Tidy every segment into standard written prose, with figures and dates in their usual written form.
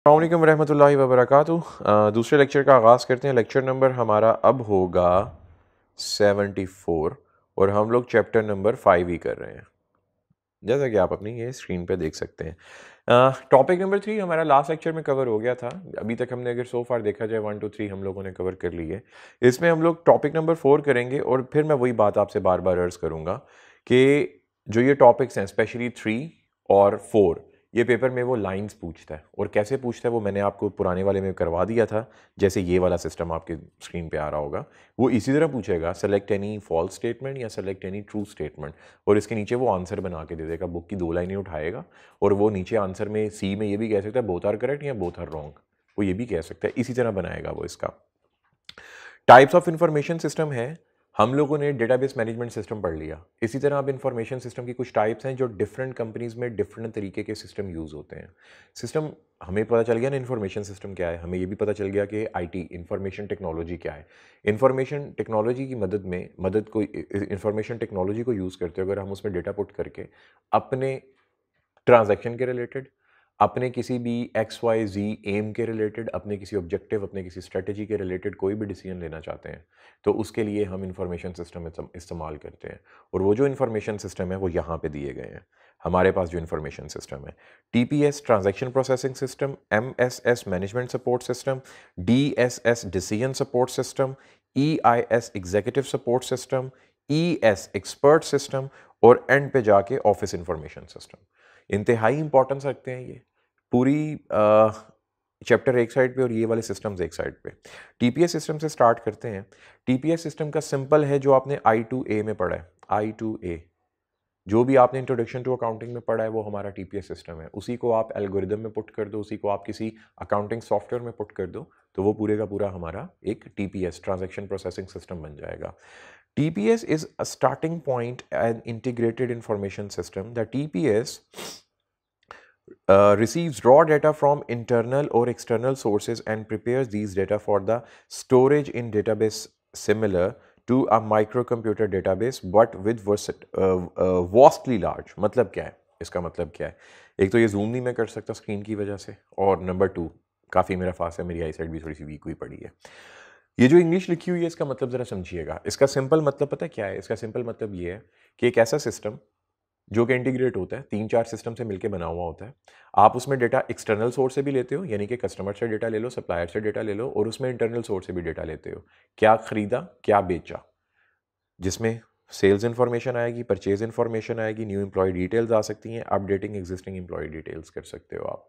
अस्सलामुअलैकुम रहमतुल्लाहि व बरकातुहू। दूसरे लेक्चर का आगाज़ करते हैं। लेक्चर नंबर हमारा अब होगा 74 और हम लोग चैप्टर नंबर 5 ही कर रहे हैं, जैसा कि आप अपनी ये स्क्रीन पे देख सकते हैं। टॉपिक नंबर 3 हमारा लास्ट लेक्चर में कवर हो गया था। अभी तक हमने अगर सो फार देखा जाए 1 2 3 हम लोगों ने कवर कर ली है। इसमें हम लोग टॉपिक नंबर 4 करेंगे और फिर मैं वही बात आपसे बार बार अर्ज़ करूँगा कि जो ये टॉपिक्स हैं स्पेशली 3 और 4, ये पेपर में वो लाइंस पूछता है। और कैसे पूछता है वो मैंने आपको पुराने वाले में करवा दिया था, जैसे ये वाला सिस्टम आपके स्क्रीन पे आ रहा होगा। वो इसी तरह पूछेगा, सेलेक्ट एनी फॉल्स स्टेटमेंट या सेलेक्ट एनी ट्रू स्टेटमेंट, और इसके नीचे वो आंसर बना के दे देगा। बुक की 2 लाइनें उठाएगा और वो नीचे आंसर में सी में ये भी कह सकता है बोथ आर करेक्ट या बोथ आर रॉन्ग, वो ये भी कह सकता है। इसी तरह बनाएगा वो इसका। टाइप्स ऑफ इंफॉर्मेशन सिस्टम है, हम लोगों ने डेटाबेस मैनेजमेंट सिस्टम पढ़ लिया। इसी तरह अब इंफॉर्मेशन सिस्टम की कुछ टाइप्स हैं जो डिफरेंट कंपनीज में डिफरेंट तरीके के सिस्टम यूज़ होते हैं। सिस्टम हमें पता चल गया ना इंफॉर्मेशन सिस्टम क्या है, हमें ये भी पता चल गया कि आईटी इंफॉर्मेशन टेक्नोलॉजी क्या है। इंफॉर्मेशन टेक्नोलॉजी की मदद को इंफॉर्मेशन टेक्नोलॉजी को यूज़ करते हुए अगर हम उसमें डेटा पुट करके अपने ट्रांजैक्शन के रिलेटेड, अपने किसी भी एक्स वाई जी एम के रिलेटेड, अपने किसी ऑब्जेक्टिव, अपने किसी स्ट्रेटजी के रिलेटेड कोई भी डिसीजन लेना चाहते हैं, तो उसके लिए हम इंफॉर्मेशन सिस्टम इस्तेमाल करते हैं। और वो जो इंफॉर्मेशन सिस्टम है वो यहाँ पे दिए गए हैं। हमारे पास जो इंफॉर्मेशन सिस्टम है, TPS transaction processing system, MSS management support system, DSS decision support system, EIS executive support system, ES expert system, और एंड पे जाके ऑफिस इंफॉर्मेशन सिस्टम। इंतहाई इंपॉर्टेंस रखते हैं ये पूरी चैप्टर एक साइड पे और ये वाले सिस्टम्स एक साइड पे। टीपीएस सिस्टम से स्टार्ट करते हैं। टीपीएस सिस्टम का सिंपल है जो आपने I2A में पढ़ा है। I2A जो भी आपने इंट्रोडक्शन टू अकाउंटिंग में पढ़ा है वो हमारा टीपीएस सिस्टम है। उसी को आप एल्गोरिदम में पुट कर दो, उसी को आप किसी अकाउंटिंग सॉफ्टवेयर में पुट कर दो, तो वो पूरे का पूरा हमारा एक टीपीएस ट्रांजैक्शन प्रोसेसिंग सिस्टम बन जाएगा। TPS is a starting point and integrated information system. The TPS receives raw data from internal or external sources and prepares these data for the storage in database similar to a microcomputer database but with vastly large। मतलब क्या है इसका, मतलब क्या है? एक तो ये जूम नहीं मैं कर सकता स्क्रीन की वजह से, और नंबर 2 काफ़ी मेरा फास्ट है, मेरी आई साइड भी थोड़ी सी वीक हुई पड़ी है। ये जो इंग्लिश लिखी हुई है इसका मतलब ज़रा समझिएगा। इसका सिंपल मतलब पता है क्या है? इसका सिंपल मतलब ये है कि एक ऐसा सिस्टम जो कि इंटीग्रेट होता है, 3-4 सिस्टम से मिलके बना हुआ होता है। आप उसमें डेटा एक्सटर्नल सोर्स से भी लेते हो, यानी कि कस्टमर से डेटा ले लो, सप्लायर से डेटा ले लो, और उसमें इंटरनल सोर्स से भी डेटा लेते हो। क्या खरीदा, क्या बेचा, जिसमें सेल्स इन्फॉर्मेशन आएगी, परचेज इन्फॉर्मेशन आएगी, न्यू एम्प्लॉय डिटेल्स आ सकती हैं, अपडेटिंग एग्जिस्टिंग एम्प्लॉय डिटेल्स कर सकते हो आप।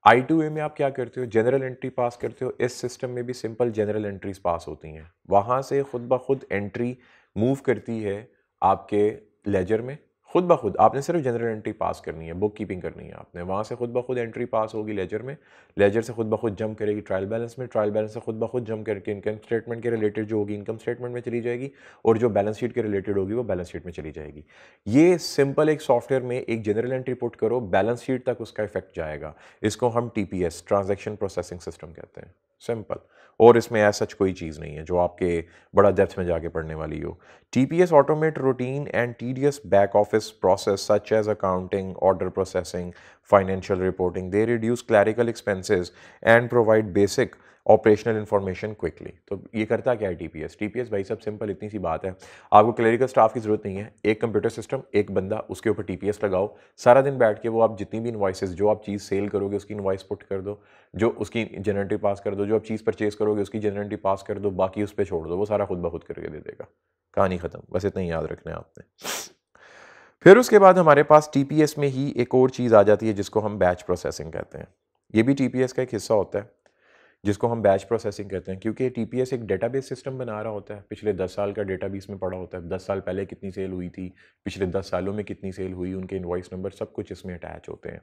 I2A में आप क्या करते हो? जनरल एंट्री पास करते हो। इस सिस्टम में भी सिंपल जनरल एंट्रीज पास होती हैं। वहाँ से खुद ब खुद एंट्री मूव करती है आपके लेजर में। खुद ब खुद आपने सिर्फ जनरल एंट्री पास करनी है, बुक कीपिंग करनी है आपने। वहाँ से खुद ब खुद एंट्री पास होगी लेजर में, लेजर से खुद ब खुद जंप करेगी ट्रायल बैलेंस में, ट्रायल बैलेंस से खुद ब खुद जंप करके इनकम स्टेटमेंट के रिलेटेड जो होगी इनकम स्टेटमेंट में चली जाएगी, और जो बैलेंस शीट के रिलेटेड होगी वो बैलेंस शीट में चली जाएगी। ये सिंपल एक सॉफ्टवेयर में एक जनरल एंट्री पुट करो, बैलेंस शीट तक उसका इफेक्ट जाएगा। इसको हम टीपीएस ट्रांजैक्शन प्रोसेसिंग सिस्टम कहते हैं, सिंपल। और इसमें ऐसा सच कोई चीज़ नहीं है जो आपके बड़ा डेप्थ में जाके पढ़ने वाली हो। TPS automate routine and tedious back office process such as accounting, order processing, financial reporting. They reduce clerical expenses and provide basic operational information quickly. तो ये करता क्या है टीपीएस? टीपीएस भाई सब सिंपल इतनी सी बात है, आपको क्लरिकल स्टाफ की जरूरत नहीं है। एक कंप्यूटर सिस्टम, एक बंदा, उसके ऊपर टीपीएस लगाओ, सारा दिन बैठ के वो आप जितनी भी इनवॉइसेस जो आप चीज़ सेल करोगे उसकी इनवॉइस पुट कर दो, जो उसकी जनरेटिव पास कर दो, जो आप चीज़ परचेज करोगे उसकी जनरेटिव पास कर दो, बाकी उस पर छोड़ दो, वो सारा खुद ब खुद करके दे देगा। कहानी खत्म। बस इतना ही याद रखना है आपने। फिर उसके बाद हमारे पास टीपीएस में ही एक और चीज़ आ जाती है जिसको हम बैच प्रोसेसिंग कहते हैं। ये भी टीपीएस का एक हिस्सा होता है जिसको हम बैच प्रोसेसिंग कहते हैं, क्योंकि टीपीएस एक डेटाबेस सिस्टम बना रहा होता है। पिछले 10 साल का डेटा भी इसमें पड़ा होता है। 10 साल पहले कितनी सेल हुई थी, पिछले 10 सालों में कितनी सेल हुई, उनके इनवॉइस नंबर सब कुछ इसमें अटैच होते हैं।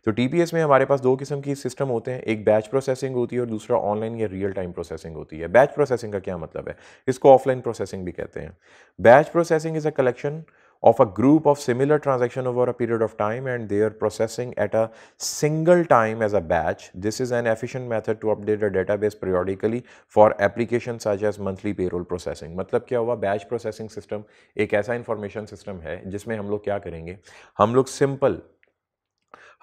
तो टीपीएस में हमारे पास 2 किस्म की सिस्टम होते हैं, एक बैच प्रोसेसिंग होती है और दूसरा ऑनलाइन या रियल टाइम प्रोसेसिंग होती है। बैच प्रोसेसिंग का क्या मतलब है? इसको ऑफलाइन प्रोसेसिंग भी कहते हैं। Batch processing is a collection of a group of similar transaction over a period of time and they are processing at a single time as a batch. This is an efficient method to update a database periodically for applications such as monthly payroll processing। मतलब क्या हुआ? Batch processing system एक ऐसा information system है जिसमें हम लोग क्या करेंगे, हम लोग सिंपल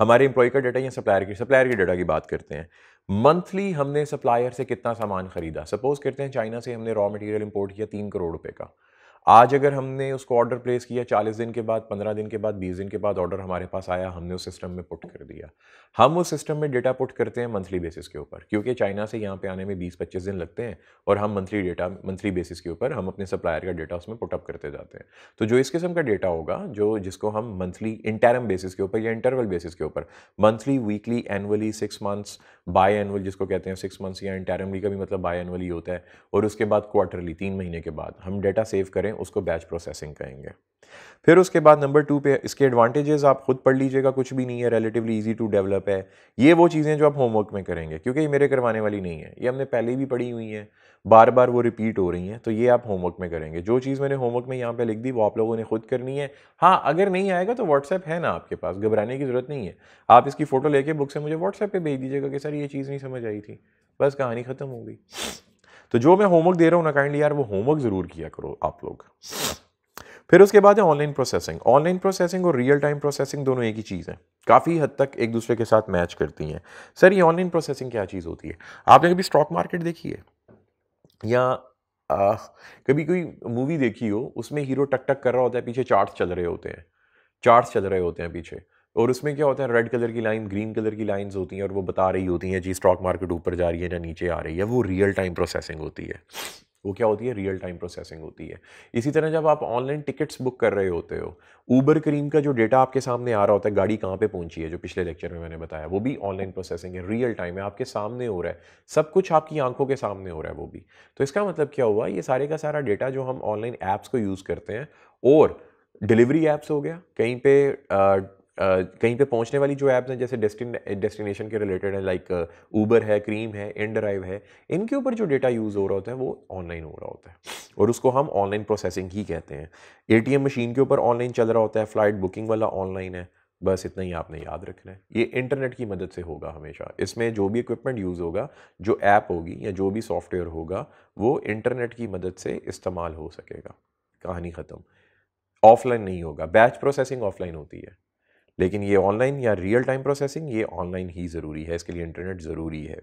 हमारे एम्प्लॉय का डाटा या सप्लायर के डाटा की बात करते हैं। मंथली हमने सप्लायर से कितना सामान खरीदा, सपोज करते हैं चाइना से हमने रॉ मटेरियल इंपोर्ट किया 3 करोड़ रुपए का। आज अगर हमने उसको ऑर्डर प्लेस किया 40 दिन के बाद, 15 दिन के बाद, 20 दिन के बाद ऑर्डर हमारे पास आया, हमने उस सिस्टम में पुट कर दिया। हम उस सिस्टम में डेटा पुट करते हैं मंथली बेसिस के ऊपर, क्योंकि चाइना से यहाँ पे आने में 20-25 दिन लगते हैं, और हम मंथली बेसिस के ऊपर हम अपने सप्लायर का डेटा उसमें पुटअप करते जाते हैं। तो जो इस किस्म का डेटा होगा, जिसको हम मंथली इंटरम बेसिस के ऊपर या इंटरवल बेसिस के ऊपर, monthly, weekly, annually, 6 months, by annual जिसको कहते हैं 6 मंथ्स, या इंटरमली का भी मतलब बाय एनुअली होता है, और उसके बाद क्वार्टरली 3 महीने के बाद हम डेटा सेव करें, उसको बैच प्रोसेसिंग कहेंगे। फिर उसके बाद नंबर 2 पे इसके एडवांटेजेस आप खुद पढ़ लीजिएगा, कुछ भी नहीं है, रिलेटिवली इजी टू डेवलप है। ये वो चीज़ें जो आप होमवर्क में करेंगे, क्योंकि ये मेरे करवाने वाली नहीं है, ये हमने पहले भी पढ़ी हुई हैं, बार बार वो रिपीट हो रही हैं, तो ये आप होमवर्क में करेंगे। जो चीज़ मैंने होमवर्क में यहाँ पे लिख दी वो आप लोगों ने खुद करनी है। हाँ, अगर नहीं आएगा तो व्हाट्सएप है ना आपके पास, घबराने की जरूरत नहीं है। आप इसकी फ़ोटो लेके बुक से मुझे व्हाट्सएप पे भेज दीजिएगा कि सर ये चीज़ नहीं समझ आई थी, बस कहानी ख़त्म हो गई। तो जो मैं होमवर्क दे रहा हूँ ना, काइंडली यार वो होमवर्क ज़रूर किया करो आप लोग। फिर उसके बाद है ऑनलाइन प्रोसेसिंग। ऑनलाइन प्रोसेसिंग और रियल टाइम प्रोसेसिंग दोनों एक ही चीज़ है, काफ़ी हद तक एक दूसरे के साथ मैच करती हैं। सर ये ऑनलाइन प्रोसेसिंग क्या चीज़ होती है? आपने कभी स्टॉक मार्केट देखी है, या कभी कोई मूवी देखी हो, उसमें हीरो टक टक कर रहा होता है, पीछे चार्ट्स चल रहे होते हैं, पीछे, और उसमें क्या होता है, रेड कलर की लाइन, ग्रीन कलर की लाइंस होती हैं, और वो बता रही होती हैं जी स्टॉक मार्केट ऊपर जा रही है या नीचे आ रही है। वो रियल टाइम प्रोसेसिंग होती है। वो क्या होती है? रियल टाइम प्रोसेसिंग होती है। इसी तरह जब आप ऑनलाइन टिकट्स बुक कर रहे होते हो, ऊबर करीम का जो डेटा आपके सामने आ रहा होता है, गाड़ी कहाँ पे पहुंची है, जो पिछले लेक्चर में मैंने बताया, वो भी ऑनलाइन प्रोसेसिंग है, रियल टाइम है, आपके सामने हो रहा है, सब कुछ आपकी आंखों के सामने हो रहा है वो भी। तो इसका मतलब क्या हुआ, ये सारे का सारा डेटा जो हम ऑनलाइन ऐप्स को यूज़ करते हैं, और डिलीवरी ऐप्स हो गया, कहीं पे पहुंचने वाली जो ऐप्स हैं, जैसे डेस्टिनेशन के रिलेटेड है, लाइक ऊबर है, क्रीम है, इनड्राइव है, इनके ऊपर जो डेटा यूज़ हो रहा होता है वो ऑनलाइन हो रहा होता है, और उसको हम ऑनलाइन प्रोसेसिंग ही कहते हैं। एटीएम मशीन के ऊपर ऑनलाइन चल रहा होता है, फ्लाइट बुकिंग वाला ऑनलाइन है। बस इतना ही आपने याद रखना है, ये इंटरनेट की मदद से होगा हमेशा। इसमें जो भी इक्विपमेंट यूज़ होगा, जो ऐप होगी या जो भी सॉफ्टवेयर होगा, वो इंटरनेट की मदद से इस्तेमाल हो सकेगा, कहानी ख़त्म। ऑफलाइन नहीं होगा। बैच प्रोसेसिंग ऑफलाइन होती है, लेकिन ये ऑनलाइन या रियल टाइम प्रोसेसिंग, ये ऑनलाइन ही ज़रूरी है, इसके लिए इंटरनेट ज़रूरी है।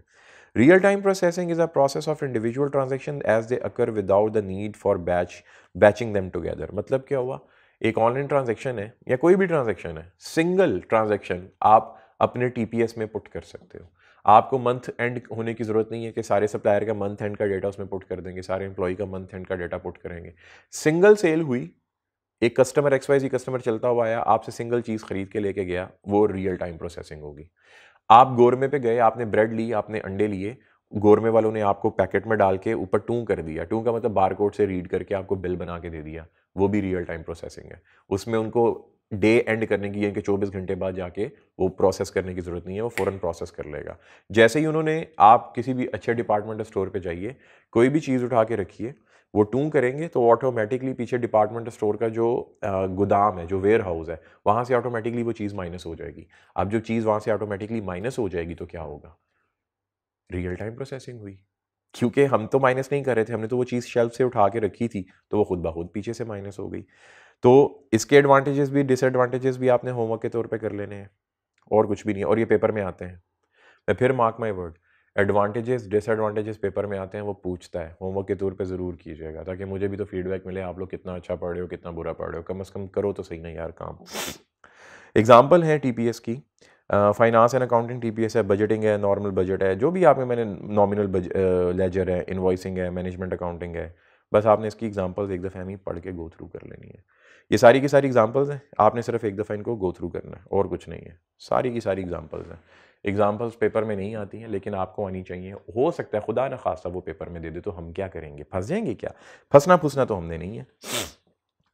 Real time processing is a process of individual transaction as they occur without the need for batching them together. मतलब क्या हुआ, एक ऑनलाइन ट्रांजेक्शन है या कोई भी ट्रांजेक्शन है, सिंगल ट्रांजेक्शन आप अपने टीपीएस में पुट कर सकते हो। आपको मंथ एंड होने की ज़रूरत नहीं है कि सारे सप्लायर का मंथ एंड का डेटा उसमें पुट कर देंगे, सारे एम्प्लॉय का मंथ एंड का डेटा पुट करेंगे। सिंगल सेल हुई, एक कस्टमर XYZ कस्टमर चलता हुआ आया, आपसे सिंगल चीज़ खरीद के लेके गया, वो रियल टाइम प्रोसेसिंग होगी। आप गोरमे पे गए, आपने ब्रेड ली, आपने अंडे लिए, गोरमे वालों ने आपको पैकेट में डाल के ऊपर टू कर दिया, टू का मतलब बारकोड से रीड करके आपको बिल बना के दे दिया, वो भी रियल टाइम प्रोसेसिंग है। उसमें उनको डे एंड करने की, यानी कि 24 घंटे बाद जाके वो प्रोसेस करने की ज़रूरत नहीं है, वो फ़ौरन प्रोसेस कर लेगा। जैसे ही उन्होंने, आप किसी भी अच्छे डिपार्टमेंटल स्टोर पे जाइए, कोई भी चीज़ उठा के रखिए, वो टू करेंगे तो ऑटोमेटिकली पीछे डिपार्टमेंटल स्टोर का जो गोदाम है, जो वेयर हाउस है, वहाँ से ऑटोमेटिकली वो चीज़ माइनस हो जाएगी। अब जो चीज़ वहाँ से ऑटोमेटिकली माइनस हो जाएगी तो क्या होगा? रियल टाइम प्रोसेसिंग हुई, क्योंकि हम तो माइनस नहीं कर रहे थे, हमने तो वो चीज़ शेल्फ से उठा के रखी थी, तो वो खुद ब खुद पीछे से माइनस हो गई। तो इसके एडवांटेजेस भी डिसएडवांटेजेस भी आपने होमवर्क के तौर पे कर लेने हैं, और कुछ भी नहीं है, और ये पेपर में आते हैं। मैं फिर mark my word, advantages disadvantages paper में आते हैं, वो पूछता है, होमवर्क के तौर पे ज़रूर कीजिएगा, ताकि मुझे भी तो फीडबैक मिले, आप लोग कितना अच्छा पढ़ रहे हो, कितना बुरा पढ़ रहे हो, कम से कम करो तो सही ना यार काम। एग्जाम्पल है टीपीएस की, फाइनेंस एंड अकाउंटिंग टीपीएस है, बजटिंग है, नॉर्मल बजट है, जो भी आप में मैंने नॉमिनल लेजर है, इनवॉइसिंग है, मैनेजमेंट अकाउंटिंग है। बस आपने इसकी एग्जांपल्स एक दफ़ा हमें पढ़ के गो थ्रू कर लेनी है। ये सारी की सारी एग्जांपल्स हैं, आपने सिर्फ एक दफ़ा इनको गो थ्रू करना है, और कुछ नहीं है। सारी की सारी एग्जांपल्स हैं। एग्जांपल्स पेपर में नहीं आती हैं, लेकिन आपको आनी चाहिए। हो सकता है खुदा न खासा वो पेपर में दे दे, तो हम क्या करेंगे? फंस जाएंगे क्या? फंसना फूसना तो हमने नहीं है।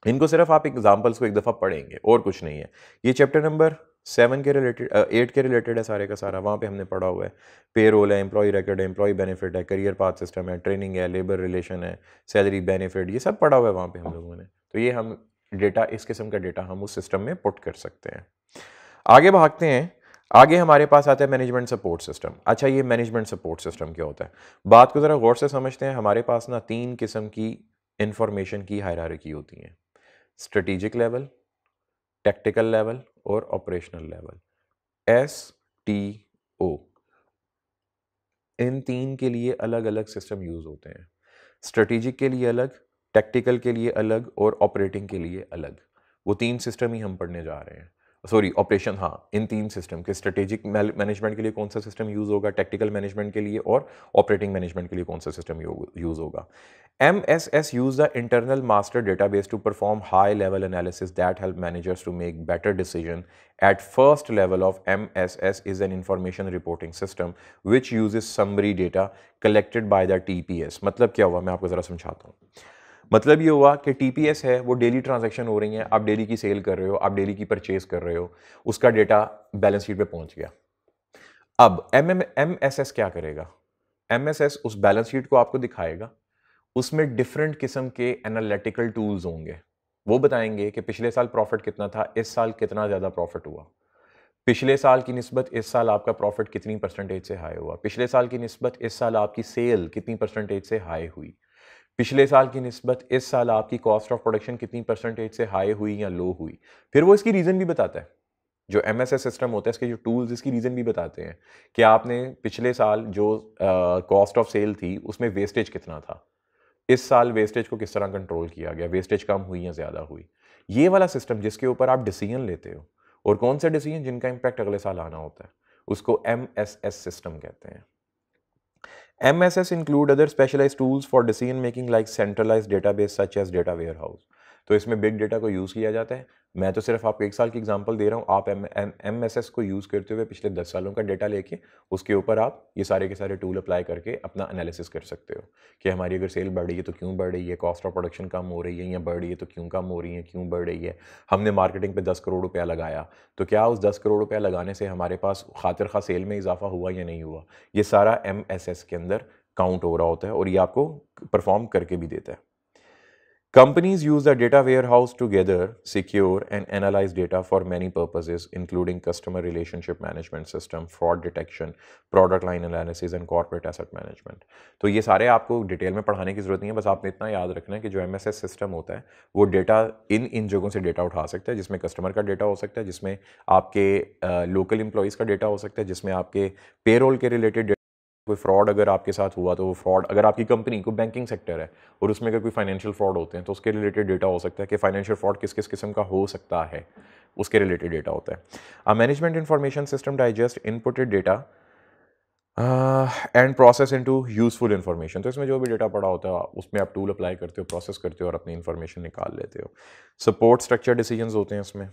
इनको सिर्फ आप एग्जाम्पल्स को एक दफ़ा पढ़ेंगे, और कुछ नहीं है। ये चैप्टर नंबर 7 के रिलेटेड, 8 के रिलेटेड है सारे का सारा, वहाँ पे हमने पढ़ा हुआ है। पे रोल है, एम्प्लॉय रिकॉर्ड है, एम्प्लॉय बेनिफिट है, करियर पाथ सिस्टम है, ट्रेनिंग है, लेबर रिलेशन है, सैलरी बेनिफिट, ये सब पढ़ा हुआ है वहाँ पे हम लोगों ने। तो ये हम डेटा, इस किस्म का डेटा हम उस सिस्टम में पुट कर सकते हैं। आगे भागते हैं। आगे हमारे पास आता है मैनेजमेंट सपोर्ट सिस्टम। अच्छा, ये मैनेजमेंट सपोर्ट सिस्टम क्या होता है? बात को ज़रा गौर से समझते हैं। हमारे पास ना 3 किस्म की इंफॉर्मेशन की हायरार्की होती है: स्ट्रेटेजिक लेवल, टैक्टिकल लेवल और ऑपरेशनल लेवल। STO, इन 3 के लिए अलग अलग सिस्टम यूज़ होते हैं। स्ट्रेटेजिक के लिए अलग, टैक्टिकल के लिए अलग और ऑपरेटिंग के लिए अलग। वो 3 सिस्टम ही हम पढ़ने जा रहे हैं। सॉरी, ऑपरेशन, हाँ, इन 3 सिस्टम के स्ट्रेटेजिक मैनेजमेंट के लिए कौन सा सिस्टम यूज़ होगा, टेक्निकल मैनेजमेंट के लिए और ऑपरेटिंग मैनेजमेंट के लिए कौन सा सिस्टम यूज़ होगा। MSS use the internal master database to perform high level analysis that help managers to make better decision. At first level of MSS is an information reporting system which uses summary data collected by the TPS। मतलब क्या हुआ, मैं आपको ज़रा समझाता हूँ। मतलब ये हुआ कि TPS है, वो डेली ट्रांजैक्शन हो रही हैं, आप डेली की सेल कर रहे हो, आप डेली की परचेज कर रहे हो, उसका डेटा बैलेंस शीट पे पहुंच गया। अब MSS क्या करेगा? MSS उस बैलेंस शीट को आपको दिखाएगा, उसमें डिफरेंट किस्म के एनालिटिकल टूल्स होंगे। वो बताएंगे कि पिछले साल प्रॉफिट कितना था, इस साल कितना ज़्यादा प्रॉफिट हुआ, पिछले साल की निस्बत इस साल आपका प्रॉफिट कितनी परसेंटेज से हाई हुआ, पिछले साल की निस्बत इस साल आपकी सेल कितनी परसेंटेज से हाई हुई, पिछले साल की निस्बत इस साल आपकी कॉस्ट ऑफ प्रोडक्शन कितनी परसेंटेज से हाई हुई या लो हुई। फिर वो इसकी रीज़न भी बताता है। जो MSS सिस्टम होता है, इसके जो टूल्स इसकी रीज़न भी बताते हैं कि आपने पिछले साल जो कॉस्ट ऑफ सेल थी उसमें वेस्टेज कितना था, इस साल वेस्टेज को किस तरह कंट्रोल किया गया, वेस्टेज कम हुई या ज़्यादा हुई। ये वाला सिस्टम जिसके ऊपर आप डिसीजन लेते हो, और कौन सा डिसीजन, जिनका इंपैक्ट अगले साल आना होता है, उसको MSS सिस्टम कहते हैं। MSS include other specialized tools for decision making like centralized database such as data warehouse। तो इसमें बिग डेटा को यूज़ किया जाता है। मैं तो सिर्फ आपको 1 साल की एग्जांपल दे रहा हूँ। आप MSS को यूज़ करते हुए पिछले 10 सालों का डेटा लेके उसके ऊपर आप ये सारे के सारे टूल अप्लाई करके अपना एनालिसिस कर सकते हो कि हमारी अगर सेल बढ़ रही है तो क्यों बढ़ रही है, कॉस्ट ऑफ प्रोडक्शन कम हो रही है या बढ़ रही है तो क्यों कम हो रही है, क्यों बढ़ रही है। हमने मार्केटिंग पे 10 करोड़ रुपया लगाया, तो क्या उस 10 करोड़ रुपया लगाने से हमारे पास खातिर खा सेल में इजाफा हुआ या नहीं हुआ। ये सारा MSS के अंदर काउंट हो रहा होता है और ये आपको परफॉर्म करके भी देता है। Companies use the data warehouse to gather, secure, and analyze data for many purposes, including customer relationship management system, fraud detection, product line analysis, and corporate asset management। तो ये सारे आपको डिटेल में पढ़ाने की जरूरत नहीं है, बस आपने इतना याद रखना है कि जो MSS सिस्टम होता है वो डेटा इन जगहों से डेटा उठा सकता है, जिसमें कस्टमर का डेटा हो सकता है, जिसमें आपके लोकल एम्प्लॉयज़ का डेटा हो सकता है, जिसमें आपके पेरोल के रिलेटेड कोई फ्रॉड अगर आपके साथ हुआ तो वो फ्रॉड, अगर आपकी कंपनी को बैंकिंग सेक्टर है और उसमें अगर कोई फाइनेंशियल फ्रॉड होते हैं तो उसके रिलेटेड डेटा हो सकता है कि फाइनेंशियल फ्रॉड किस किस किस्म का हो सकता है, उसके रिलेटेड डेटा होता है। Management information system digest inputted data and process into useful information. तो इसमें जो भी डेटा पड़ा होता है उसमें आप टूल अप्लाई करते हो, प्रोसेस करते हो और अपनी इन्फॉर्मेशन निकाल लेते हो। सपोर्ट स्ट्रक्चर डिसीजंस होते हैं इसमें,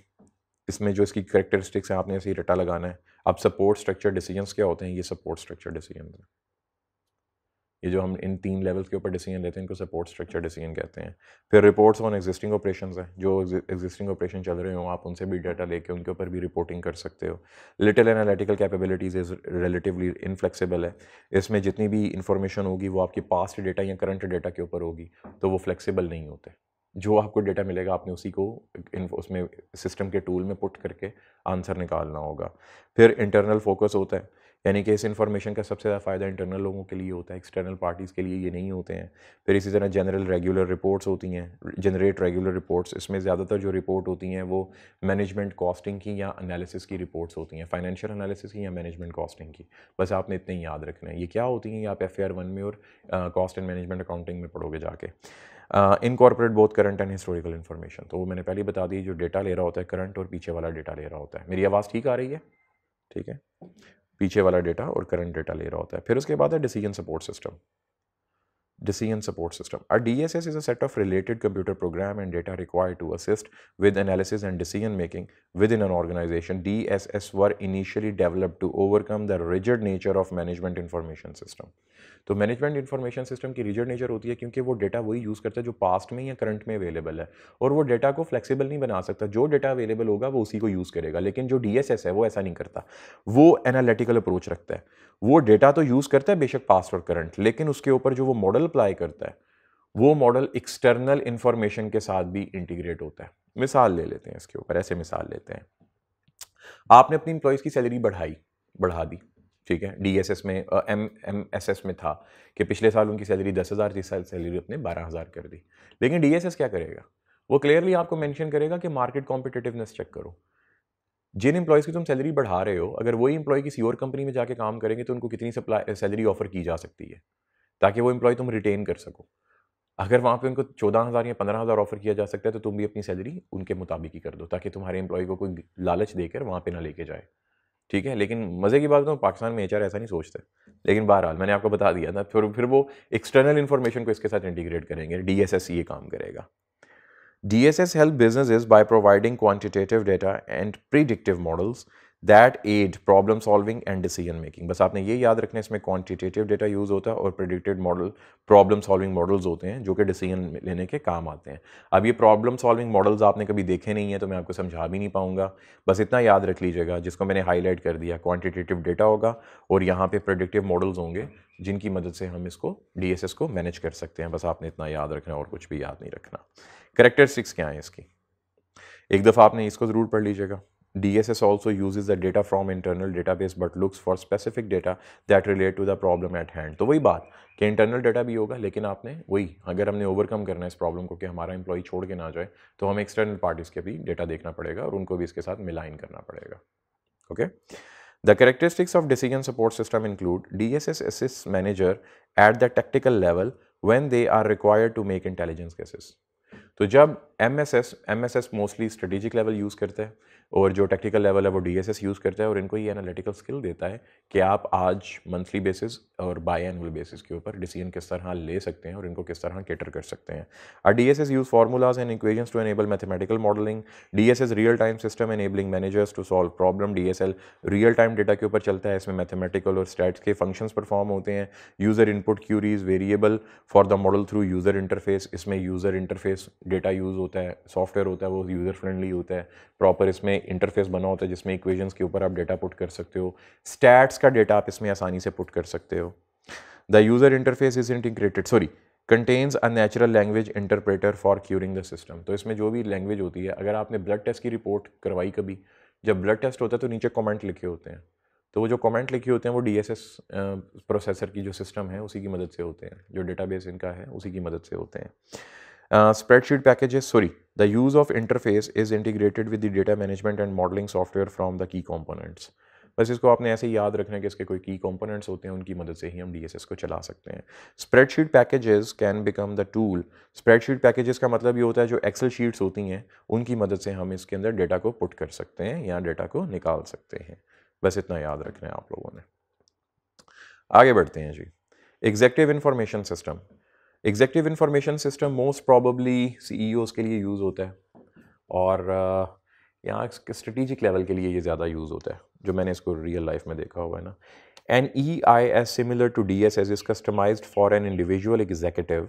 इसमें जो इसकी करेक्टरिस्टिक्स हैं आपने ऐसे ही रटा लगाना है। अब सपोर्ट स्ट्रक्चर डिसीजंस क्या होते हैं, ये सपोर्ट स्ट्रक्चर डिसीजन है, ये जो हम इन 3 लेवल्स के ऊपर डिसीजन लेते हैं इनको सपोर्ट स्ट्रक्चर डिसीजन कहते हैं। फिर रिपोर्ट्स ऑन एग्जिस्टिंग ऑपरेशंस है, जो एग्जिस्टिंग ऑपरेशन चल रहे हो आप उनसे भी डाटा लेके उनके ऊपर भी रिपोर्टिंग कर सकते हो। Little analytical capabilities is relatively inflexible है, इसमें जितनी भी इंफॉर्मेशन होगी वो आपकी पास्ट डेटा या करंट डेटा के ऊपर होगी, तो वो फ्लेक्सिबल नहीं होते। जो आपको डेटा मिलेगा आपने उसी को उसमें सिस्टम के टूल में पुट करके आंसर निकालना होगा। फिर इंटरनल फोकस होता है, यानी कि इस इन्फॉर्मेशन का सबसे ज़्यादा फ़ायदा इंटरनल लोगों के लिए होता है, एक्सटर्नल पार्टीज़ के लिए ये नहीं होते हैं। फिर इसी तरह जनरल रेगुलर रिपोर्ट्स होती हैं, जनरेट रेगुलर रिपोर्ट्स। इसमें ज़्यादातर जो रिपोर्ट होती हैं वो मैनेजमेंट कॉस्टिंग की या एनालिसिस की रिपोर्ट्स होती हैं, फाइनेंशियल एनालिसिस की या मैनेजमेंट कॉस्टिंग की। बस आपने इतने ही याद रखना है। ये क्या होती हैं, ये आप FAR 1 में और कॉस्ट एंड मैनेजमेंट अकाउंटिंग में पढ़ोगे जाके। Incorporate both current and historical information, तो वो मैंने पहले बता दी, जो डेटा ले रहा होता है करंट और पीछे वाला डेटा ले रहा होता है। मेरी आवाज़ ठीक आ रही है? ठीक है, पीछे वाला डेटा और करंट डेटा ले रहा होता है। फिर उसके बाद है decision support system. Decision support system. A DSS is a set of related computer program and data required to assist with analysis and decision making within an organization. DSS were initially developed to overcome the rigid nature of management information system. तो management information system की rigid nature होती है क्योंकि वो data वही use करता है जो पास्ट में या करंट में अवेलेबल है, और वो डेटा को फ्लेक्सिबल नहीं बना सकता। जो डेटा अवेलेबल होगा वो उसी को यूज़ करेगा। लेकिन जो DSS है वो ऐसा नहीं करता, वो एनालिटिकल अप्रोच रखता है। वो डेटा तो यूज़ करता है बेशक पास्ट और करंट, लेकिन उसके ऊपर जो वो मॉडल अप्लाई करता है वो मॉडल एक्सटर्नल इंफॉर्मेशन के साथ भी इंटीग्रेट होता है। मिसाल ले लेते हैं इसके ऊपर, ऐसे मिसाल लेते हैं। आपने अपनी इंप्लॉयज़ की सैलरी बढ़ा दी, ठीक है। DSS में MSS में था कि पिछले साल उनकी सैलरी 10,000 थी, इस साल सैलरी अपने 12,000 कर दी। लेकिन DSS क्या करेगा, वो क्लियरली आपको मेंशन करेगा कि मार्केट कॉम्पिटिटिवनेस चेक करो। जिन एम्प्लॉयज़ की तुम सैलरी बढ़ा रहे हो, अगर वही एम्प्लॉय किसी और कंपनी में जाके काम करेंगे तो उनको कितनी सैलरी ऑफर की जा सकती है, ताकि वो एम्प्लॉय तुम रिटेन कर सको। अगर वहाँ पे उनको 14,000 या 15,000 ऑफर किया जा सकता है, तो तुम भी अपनी सैलरी उनके मुताबिक ही कर दो, ताकि तुम्हारे एम्प्लॉय को कोई लालच देकर वहाँ पे ना लेके जाए। ठीक है? लेकिन मज़े की बात बताऊँ, पाकिस्तान में एचआर ऐसा नहीं सोचते। लेकिन बहरहाल मैंने आपको बता दिया था, फिर वो एक्सटर्नल इन्फॉर्मेशन को इसके साथ इंटीग्रेट करेंगे। डीएसएस ये काम करेगा। DSS help businesses by providing quantitative data and predictive models that aid problem solving and decision making. बस आपने ये याद रखना है, इसमें क्वांटिटेटिव डेटा यूज़ होता है और predicted model problem solving models होते हैं जो कि डिसीजन लेने के काम आते हैं। अब ये प्रॉब्लम सॉल्विंग मॉडल्स आपने कभी देखे नहीं है तो मैं आपको समझा भी नहीं पाऊंगा। बस इतना याद रख लीजिएगा, जिसको मैंने हाईलाइट कर दिया, क्वांटिटेटिव डेटा होगा और यहाँ पे प्रेडिक्टिव मॉडल्स होंगे जिनकी मदद से हम इसको DSS को मैनेज कर सकते हैं। बस आपने इतना याद रखना है और कुछ भी याद नहीं रखना। करेक्टरिस्टिक्स क्या है इसकी, एक दफ़ा आपने इसको ज़रूर पढ़ लीजिएगा। DSS also uses the data from internal database but looks for specific data that relate to the problem at hand। तो वही बात कि इंटरनल डेटा भी होगा, लेकिन आपने वही, अगर हमने ओवरकम करना है इस प्रॉब्लम को कि हमारा एम्प्लॉय छोड़ के ना जाए, तो हमें एक्सटर्नल पार्टीज के भी डेटा देखना पड़ेगा और उनको भी इसके साथ मिलाइन करना पड़ेगा। Okay. The characteristics of decision support system include DSS assists manager at the tactical level when they are required to make intelligence guesses। तो जब MSS mostly strategic level use करता है और जो टेक्निकल लेवल है वो डीएसएस यूज़ करता है, और इनको ये एनालिटिकल स्किल देता है कि आप आज मंथली बेसिस और बाई एनुअल बेसिस के ऊपर डिसीजन किस तरह ले सकते हैं और इनको किस तरह कैटर कर सकते हैं। DSS use formulas and equations to enable mathematical modelling. DSS real time system enabling managers to solve problem. DSL real time data के ऊपर चलता है, इसमें मैथमेटिकल और स्टैट्स के फंक्शंस परफॉर्म होते हैं। User input queries variable for the model through user interface. इसमें यूज़र इंटरफेस डेटा यूज़ होता है, सॉफ्टवेयर होता है वो यूज़र फ्रेंडली होता है, प्रॉपर इसमें इंटरफेस बना होता है जिसमें इक्वेशंस के ऊपर आप डेटा पुट कर सकते हो। स्टैट्स का डेटा आप इसमें आसानी से पुट कर सकते हो। The user interface is integrated contains a natural language interpreter for curing the system. तो इसमें जो भी लैंग्वेज होती है, अगर आपने ब्लड टेस्ट की रिपोर्ट करवाई कभी, जब ब्लड टेस्ट होता है तो नीचे कमेंट लिखे होते हैं, तो वो जो कमेंट लिखे होते हैं वो डीएसएस प्रोसेसर की जो सिस्टम है उसी की मदद से होते हैं, जो डेटाबेस इनका है उसी की मदद से होते हैं। Spreadsheet packages the use of interface is integrated with the data management and modelling software from the key components. बस इसको आपने ऐसे ही याद रखना है कि इसके कोई की कंपोनेंट्स होते हैं, उनकी मदद से ही हम डीएसएस को चला सकते हैं। Spreadsheet packages can become the tool. Spreadsheet packages का मतलब ये होता है जो एक्सेल शीट्स होती हैं उनकी मदद से हम इसके अंदर डेटा को पुट कर सकते हैं या डेटा को निकाल सकते हैं। बस इतना याद रखना है आप लोगों ने। आगे बढ़ते हैं जी। Executive information system. Executive information system most probably CEOs के लिए यूज़ होता है और यहाँ स्ट्रेटेजिक लेवल के लिए ये ज़्यादा यूज़ होता है, जो मैंने इसको रियल लाइफ में देखा हुआ है ना। An EIS similar to DSS is customized for an individual executive।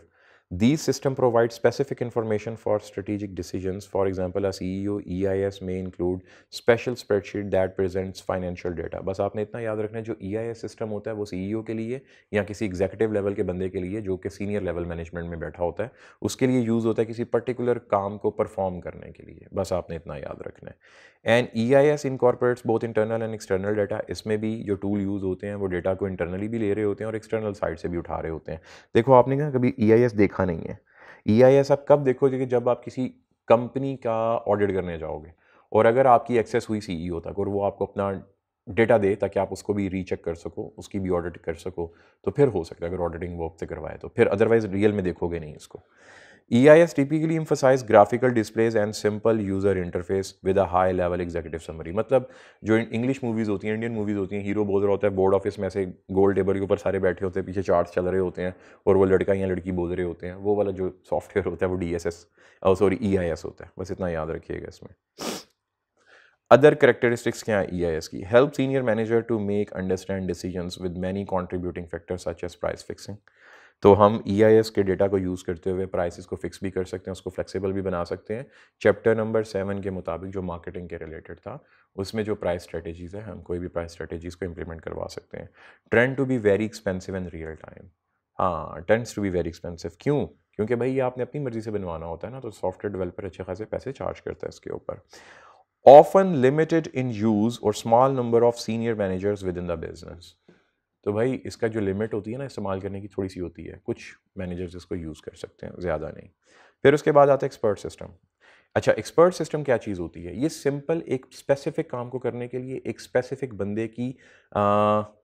These system provide specific information for strategic decisions। For example, a CEO EIS may include special spreadsheet that presents financial data। बस आपने इतना याद रखना है, जो EIS system होता है वो CEO के लिए या किसी एग्जीक्यूटिव लेवल के बंदे के लिए जो कि सीनियर लेवल मैनेजमेंट में बैठा होता है, उसके लिए यूज़ होता है किसी पर्टिकुलर काम को परफॉर्म करने के लिए। बस आपने इतना याद रखना है। And EIS incorporates both internal and external data. इसमें भी जो टूल यूज़ होते हैं वो डेटा को इंटरनली भी ले रहे होते हैं और एक्सटर्नल साइड से भी उठा रहे होते हैं। देखो, आपने कहा कभी EIS देखा नहीं है। EIS आप कब देखोगे कि जब आप किसी कंपनी का ऑडिट करने जाओगे और अगर आपकी एक्सेस हुई CEO तक और वो आपको अपना डेटा दे ताकि आप उसको भी रीचेक कर सको, उसकी भी ऑडिट कर सको, तो फिर हो सकता है अगर ऑडिटिंग वो आपसे करवाए तो। फिर अदरवाइज रियल में देखोगे नहीं इसको। EIS typically emphasize graphical displays and simple user interface with a high level executive summary। मतलब जो इंग्लिश मूवीज़ होती हैं, इंडियन मूवीज़ होती हैं, हीरो बोल रहा होता है बोर्ड ऑफिस में, ऐसे गोल टेबल के ऊपर सारे बैठे होते हैं, पीछे चार्ट्स चल रहे होते हैं और वो लड़का या लड़की बोल रहे होते हैं, वो वाला जो सॉफ्टवेयर होता है वो EIS होता है। बस इतना याद रखिएगा इसमें। अदर करेक्टरिस्टिक्स क्या है EIS की? Help senior manager to make understand decisions with many contributing factors such as price fixing. तो हम EIS के डेटा को यूज़ करते हुए प्राइसेस को फिक्स भी कर सकते हैं, उसको फ्लेक्सिबल भी बना सकते हैं। चैप्टर नंबर 7 के मुताबिक जो मार्केटिंग के रिलेटेड था, उसमें जो प्राइस स्ट्रेटेजीज़ है, हम कोई भी प्राइस स्ट्रेटेजीज़ को इम्प्लीमेंट करवा सकते हैं। Trend to be very expensive in real time. हाँ, tends to be very expensive. क्यों? क्योंकि भाई ये आपने अपनी मर्जी से बनवाना होता है ना, तो सॉफ्टवेयर डेवलपर अच्छे खासे पैसे चार्ज करता है इसके ऊपर। ऑफन लिमिटेड इन यूज़ और small number of senior managers with in the business. तो भाई इसका जो लिमिट होती है ना इस्तेमाल करने की, थोड़ी सी होती है, कुछ मैनेजर्स इसको यूज़ कर सकते हैं, ज़्यादा नहीं। फिर उसके बाद आता है एक्सपर्ट सिस्टम। अच्छा, एक्सपर्ट सिस्टम क्या चीज़ होती है? ये सिंपल एक स्पेसिफिक काम को करने के लिए एक स्पेसिफिक बंदे की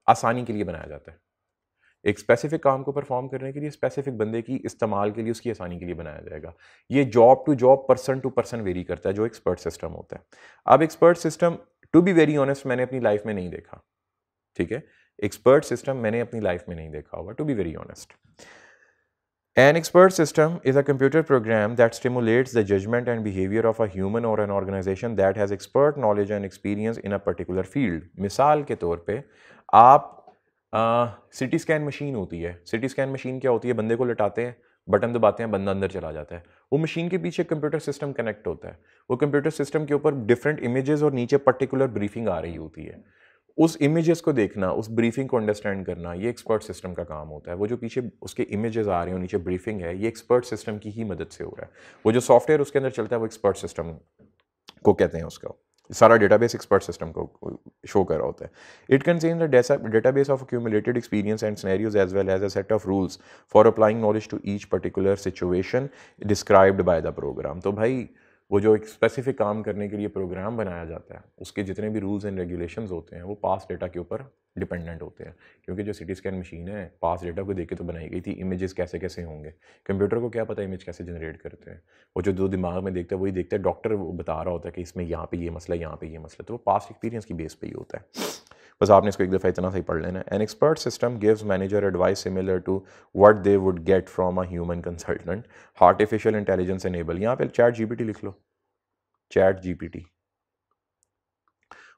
आसानी के लिए बनाया जाता है। एक स्पेसिफिक काम को परफॉर्म करने के लिए स्पेसिफिक बंदे की इस्तेमाल के लिए, उसकी आसानी के लिए बनाया जाएगा। ये job to job, person to person vary करता है, जो एक्सपर्ट सिस्टम होता है। अब expert system, to be very honest, मैंने अपनी लाइफ में नहीं देखा, ठीक है? एक्सपर्ट सिस्टम मैंने अपनी लाइफ में नहीं देखा होगा, to be very honest. An expert system is a computer program that stimulates the judgment and behavior of a human or an organization that has expert knowledge and experience in a particular field. मिसाल के तौर पे आप CT scan machine होती है। CT scan machine क्या होती है? बंदे को लटाते हैं, बटन दबाते हैं, बंदा अंदर चला जाता है। वो मशीन के पीछे कंप्यूटर सिस्टम कनेक्ट होता है। वो कंप्यूटर सिस्टम के ऊपर डिफरेंट इमेजेस और नीचे पर्टिकुलर ब्रीफिंग आ रही होती है। उस इमेजेस को देखना, उस ब्रीफिंग को अंडरस्टैंड करना, ये एक्सपर्ट सिस्टम का काम होता है। वो जो पीछे उसके इमेजेस आ रहे हैं, नीचे ब्रीफिंग है, ये एक्सपर्ट सिस्टम की ही मदद से हो रहा है। वो जो सॉफ्टवेयर उसके अंदर चलता है, वो एक्सपर्ट सिस्टम को कहते हैं। उसका सारा डेटाबेस एक्सपर्ट सिस्टम को शो कर रहा होता है। It contains the database of accumulated experience and scenarios as well as a set of rules for applying knowledge to each particular situation described by the program। तो भाई वो जो एक स्पेसिफिक काम करने के लिए प्रोग्राम बनाया जाता है, उसके जितने भी रूल्स एंड रेगुलेशंस होते हैं, वो पास डेटा के ऊपर डिपेंडेंट होते हैं। क्योंकि जो सिटी स्कैन मशीन है, पास डेटा को देख के तो बनाई गई थी। इमेजेस कैसे कैसे होंगे, कंप्यूटर को क्या पता इमेज कैसे जनरेट करते हैं? वो जो दो दिमाग में देखता है वही देखता है। डॉक्टर वो बता रहा होता है कि इसमें यहाँ पे ये मसला, यहाँ पे ये मसला, तो वो पास्ट एक्सपीरियंस की बेस पे ही होता है। बस आपने इसको एक दफ़ा इतना सही पढ़ लेना है। An expert system gives manager advice similar to what they would get from a human consultant. Artificial intelligence enable, यहाँ पे चैट जीपीटी लिख लो, चैट जीपीटी,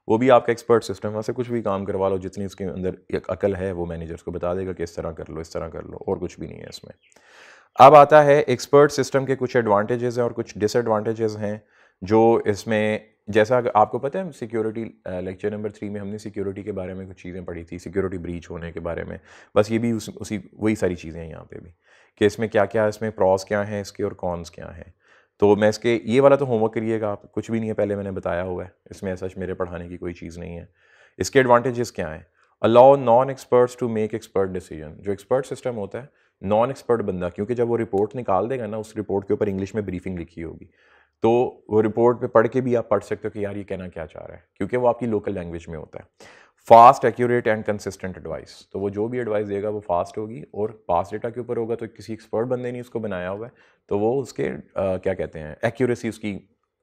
वो भी आपका एक्सपर्ट सिस्टम है। से कुछ भी काम करवा लो, जितनी उसके अंदर एक अकल है वो मैनेजर्स को बता देगा कि इस तरह कर लो, इस तरह कर लो, और कुछ भी नहीं है इसमें। अब आता है एक्सपर्ट सिस्टम के कुछ एडवांटेजेस हैं और कुछ डिसएडवांटेजेस हैं जो इसमें, जैसा आपको पता है सिक्योरिटी लेक्चर नंबर 3 में हमने सिक्योरिटी के बारे में कुछ चीज़ें पढ़ी थी, सिक्योरिटी ब्रीच होने के बारे में। बस ये भी उसी वही सारी चीज़ें हैं यहाँ पे भी, कि इसमें क्या क्या, इसमें प्रॉस क्या हैं इसके और कॉन्स क्या हैं। तो मैं इसके ये वाला तो होमवर्क करिएगा आप, कुछ भी नहीं है, पहले मैंने बताया हुआ है, इसमें ऐसा मेरे पढ़ाने की कोई चीज़ नहीं है। इसके एडवांटेजेस क्या हैं? Allow non experts to make expert decision. जो एक्सपर्ट सिस्टम होता है, नॉन एक्सपर्ट बंदा, क्योंकि जब वो रिपोर्ट निकाल देगा ना, उस रिपोर्ट के ऊपर इंग्लिश में ब्रीफिंग लिखी होगी, तो वो रिपोर्ट पे पढ़ के भी आप पढ़ सकते हो कि यार ये कहना क्या चाह रहा है, क्योंकि वो आपकी लोकल लैंग्वेज में होता है। Fast, accurate and consistent advice, तो वो जो भी एडवाइस देगा वो फास्ट होगी और पास डेटा के ऊपर होगा। तो किसी एक्सपर्ट बंदे ने उसको बनाया हुआ है, तो वो उसके क्या कहते हैं, एक्यूरेसी उसकी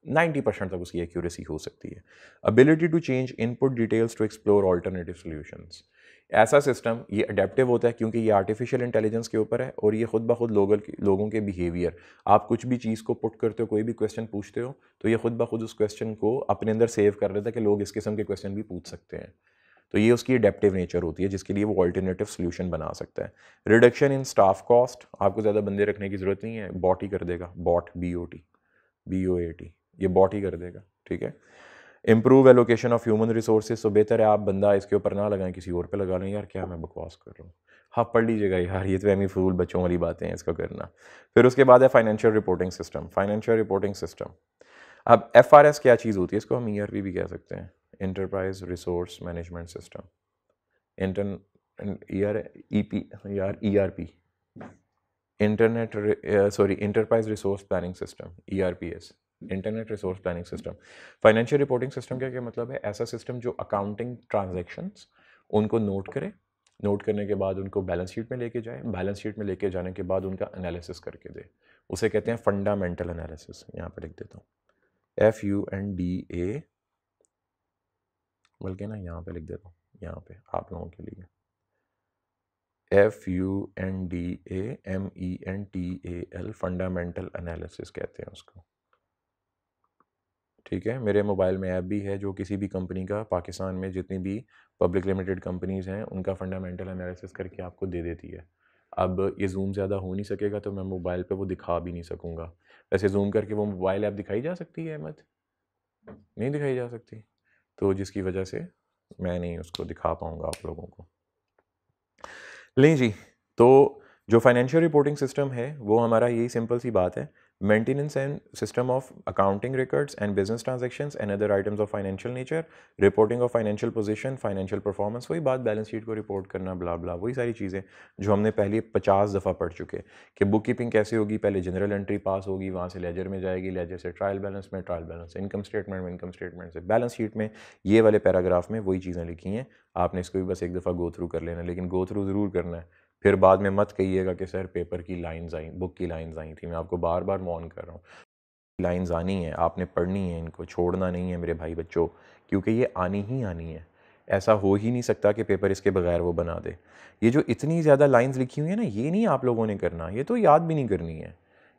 90% तक उसकी एक्यूरेसी हो सकती है। Ability to change input details to explore alternative solutions. ऐसा सिस्टम ये अडेप्टिव होता है क्योंकि ये आर्टिफिशियल इंटेलिजेंस के ऊपर है और ये खुद ब खुद लोगों के बिहेवियर, आप कुछ भी चीज़ को पुट करते हो, कोई भी क्वेश्चन पूछते हो, तो ये खुद ब खुद उस क्वेश्चन को अपने अंदर सेव कर लेता है कि लोग इस किस्म के क्वेश्चन भी पूछ सकते हैं। तो ये उसकी अडेप्टिव नेचर होती है जिसके लिए वो ऑल्टरनेटिव सोल्यूशन बना सकता है। रिडक्शन इन स्टाफ कॉस्ट, आपको ज़्यादा बंदे रखने की ज़रूरत नहीं है, बॉट ही कर देगा, बॉट, BOT, ये बॉट ही कर देगा, ठीक है। Improve allocation of human resources, तो बेहतर है आप बंदा इसके ऊपर ना लगाएं, किसी और पे लगा लें। यार क्या मैं बकवास कर रहा हूँ, हाँ पढ़ लीजिएगा यार, ये तो एमी फूल बच्चों वाली बातें हैं, इसका करना। फिर उसके बाद है financial reporting system. Financial reporting system, अब FRS क्या चीज़ होती है? इसको हम ERP भी कह सकते हैं, enterprise resource management system. Inter ERP, enterprise resource planning system, ERPS, internet resource planning system. Financial reporting system क्या क्या मतलब है? ऐसा सिस्टम जो अकाउंटिंग ट्रांजैक्शंस उनको नोट करे, नोट करने के बाद उनको बैलेंस शीट में लेके जाए, बैलेंस शीट में लेके जाने के बाद उनका एनालिसिस करके दे, उसे कहते हैं फंडामेंटल एनालिसिस। यहाँ पे लिख देता हूँ FUNDA, बल्कि ना यहाँ पे लिख देता हूँ, यहाँ पे आप लोगों के लिए FUNDAMENTAL, फंडामेंटल एनालिसिस कहते हैं उसको, ठीक है। मेरे मोबाइल में ऐप भी है जो किसी भी कंपनी का, पाकिस्तान में जितनी भी पब्लिक लिमिटेड कंपनीज़ हैं उनका फंडामेंटल एनालिसिस करके आपको दे देती है। अब ये जूम ज़्यादा हो नहीं सकेगा तो मैं मोबाइल पे वो दिखा भी नहीं सकूँगा। वैसे जूम करके वो मोबाइल ऐप दिखाई जा सकती है अहमद? नहीं दिखाई जा सकती, तो जिसकी वजह से मैं नहीं उसको दिखा पाऊँगा आप लोगों को। लें जी, तो जो फाइनेंशियल रिपोर्टिंग सिस्टम है वो हमारा यही सिंपल सी बात है, maintenance and system of accounting records and business transactions and other items of financial nature, reporting of financial position, financial performance, वही बात बैलेंस शीट को रिपोर्ट करना, ब्ला ब्ला, वही सारी चीज़ें जो हमने पहले 50 दफ़ा पढ़ चुके कि बुक कीपिंग कैसे होगी, पहले जनरल एंट्री पास होगी, वहाँ से लेजर में जाएगी, लेजर से ट्रायल बैलेंस में, ट्रायल बैलेंस से इनकम स्टेटमेंट में, इनकम स्टेटमेंट से बैलेंस शीट में। ये वाले पैराग्राफ में वही चीज़ें लिखी हैं, आपने इसको भी बस एक दफ़ा गो थ्रू कर लेना, लेकिन गो थ्रू ज़रूर करना है। फिर बाद में मत कहिएगा कि सर पेपर की लाइंस आई, बुक की लाइंस आई थी। मैं आपको बार बार मॉर्न कर रहा हूँ, लाइंस आनी है, आपने पढ़नी है, इनको छोड़ना नहीं है मेरे भाई बच्चों, क्योंकि ये आनी ही आनी है। ऐसा हो ही नहीं सकता कि पेपर इसके बगैर वो बना दे। ये जो इतनी ज़्यादा लाइंस लिखी हुई है ना, ये नहीं आप लोगों ने करना, ये तो याद भी नहीं करनी है,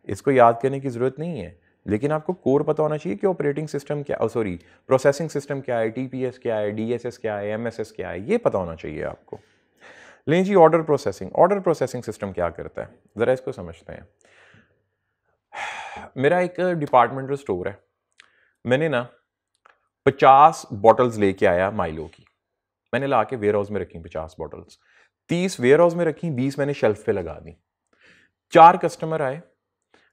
इसको याद करने की ज़रूरत नहीं है। लेकिन आपको कोर पता होना चाहिए कि ऑपरेटिंग सिस्टम क्या, सॉरी प्रोसेसिंग सिस्टम क्या है, टीपीएस क्या है, डीएसएस क्या है, एमएसएस क्या है, ये पता होना चाहिए आपको। लें जी, order processing. Order processing system क्या करता है, ज़रा इसको समझते हैं। मेरा एक डिपार्टमेंटल स्टोर है, मैंने ना 50 बॉटल्स लेके आया माइलो की, मैंने ला के वेयर हाउस में रखी 50 बॉटल्स, 30 वेयर हाउस में रखी, 20 मैंने शेल्फ पे लगा दी। 4 कस्टमर आए,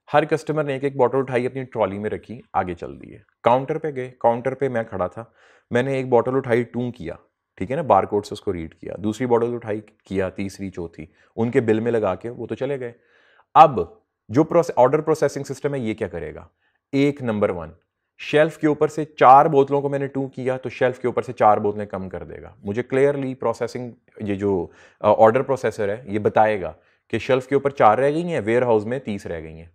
हर कस्टमर ने एक एक बॉटल उठाई, अपनी ट्रॉली में रखी, आगे चल दिए। काउंटर पे गए, काउंटर पे मैं खड़ा था, मैंने एक बॉटल उठाई, टू किया, ठीक है ना, बार कोड से उसको रीड किया, दूसरी बॉटल उठाई, किया, तीसरी, चौथी, उनके बिल में लगा के वो तो चले गए। अब जो ऑर्डर प्रोसेसिंग सिस्टम है ये क्या करेगा, एक नंबर 1, शेल्फ के ऊपर से 4 बोतलों को मैंने टू किया तो शेल्फ के ऊपर से 4 बोतलें कम कर देगा। मुझे क्लियरली प्रोसेसिंग, ये जो ऑर्डर प्रोसेसर है ये बताएगा कि शेल्फ के ऊपर 4 रह गई हैं, वेयर हाउस में 30 रह गई हैं।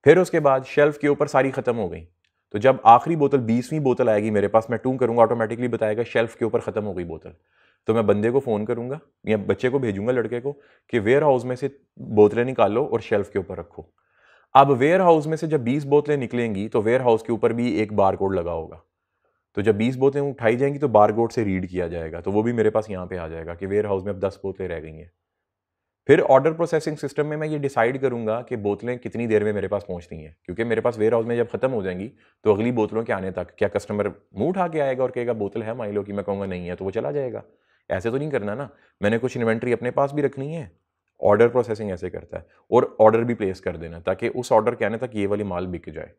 फिर उसके बाद शेल्फ के ऊपर सारी खत्म हो गई, तो जब आखिरी बोतल 20वीं बोतल आएगी मेरे पास, मैं टू करूंगा, ऑटोमेटिकली बताएगा शेल्फ के ऊपर खत्म हो गई बोतल। तो मैं बंदे को फोन करूंगा या बच्चे को भेजूंगा, लड़के को, कि वेयर हाउस में से बोतलें निकालो और शेल्फ के ऊपर रखो। अब वेयर हाउस में से जब 20 बोतलें निकलेंगी तो वेयर हाउस के ऊपर भी एक बार कोड लगा होगा, तो जब 20 बोतलें उठाई जाएंगी तो बार कोड से रीड किया जाएगा, तो वो भी मेरे पास यहाँ पे आ जाएगा कि वेयर हाउस में अब 10 बोतलें रह गई हैं। फिर ऑर्डर प्रोसेसिंग सिस्टम में मैं ये डिसाइड करूंगा कि बोतलें कितनी देर में मेरे पास पहुंचती हैं, क्योंकि मेरे पास वेयर हाउस में जब खत्म हो जाएंगी तो अगली बोतलों के आने तक क्या कस्टमर मुंह उठा के आएगा और कहेगा बोतल है माइलो की, मैं कहूँगा नहीं है, तो वो चला जाएगा। ऐसे तो नहीं करना ना, मैंने कुछ इन्वेंट्री अपने पास भी रखनी है। ऑर्डर प्रोसेसिंग ऐसे करता है, और ऑर्डर भी प्लेस कर देना ताकि उस ऑर्डर के आने तक ये वाली माल बिक जाए।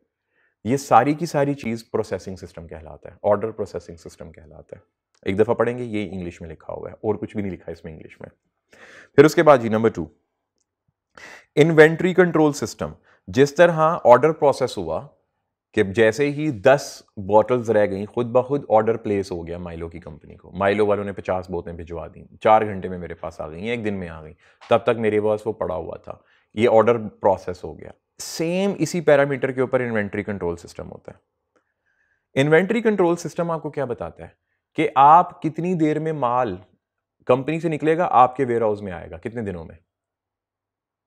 ये सारी की सारी चीज प्रोसेसिंग सिस्टम कहलाता है, ऑर्डर प्रोसेसिंग सिस्टम कहलाता है। एक दफा पढ़ेंगे, ये इंग्लिश में लिखा हुआ है और कुछ भी नहीं लिखा है इसमें इंग्लिश में। फिर उसके बाद जी नंबर 2, इन्वेंट्री कंट्रोल सिस्टम। जिस तरह ऑर्डर प्रोसेस हुआ कि जैसे ही 10 बॉटल्स रह गई, खुद ब खुद ऑर्डर प्लेस हो गया माइलो की कंपनी को, माइलो वालों ने 50 बोतलें भिजवा दी, 4 घंटे में मेरे पास आ गई, 1 दिन में आ गई, तब तक मेरे पास वो पड़ा हुआ था, ये ऑर्डर प्रोसेस हो गया। सेम इसी पैरामीटर के ऊपर इन्वेंट्री कंट्रोल सिस्टम होता है। इन्वेंट्री कंट्रोल सिस्टम आपको क्या बताता है कि आप कितनी देर में माल कंपनी से निकलेगा, आपके वेयर हाउस में आएगा, कितने दिनों में,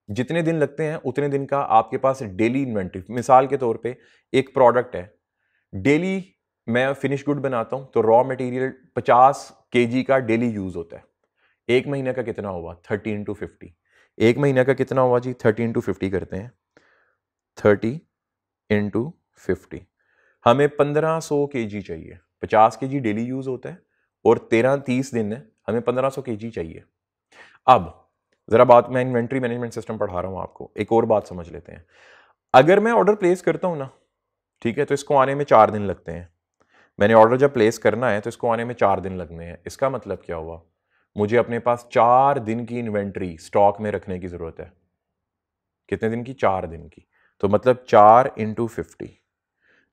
जितने दिन लगते हैं उतने दिन का आपके पास डेली इन्वेंट्री। मिसाल के तौर पे एक प्रोडक्ट है, डेली मैं फिनिश गुड बनाता हूं तो रॉ मटेरियल 50 केजी का डेली यूज होता है। एक महीने का कितना हुआ, 30 इंटू 50। एक महीने का कितना हुआ जी, 30 इंटू 50 करते हैं, 30 इंटू 50। हमें 1500 केजी चाहिए, 50 केजी डेली यूज होता है और 30 दिन है, हमें 1500 केजी चाहिए। अब जरा बात, मैं इन्वेंट्री मैनेजमेंट सिस्टम पढ़ा रहा हूं आपको, एक और बात समझ लेते हैं। अगर मैं ऑर्डर प्लेस करता हूं ना, ठीक है, तो इसको आने में 4 दिन लगते हैं। मैंने ऑर्डर जब प्लेस करना है तो इसको आने में 4 दिन लगने हैं। इसका मतलब क्या हुआ, मुझे अपने पास 4 दिन की इन्वेंट्री स्टॉक में रखने की जरूरत है। कितने दिन की, 4 दिन की। तो मतलब 4 इंटू 50।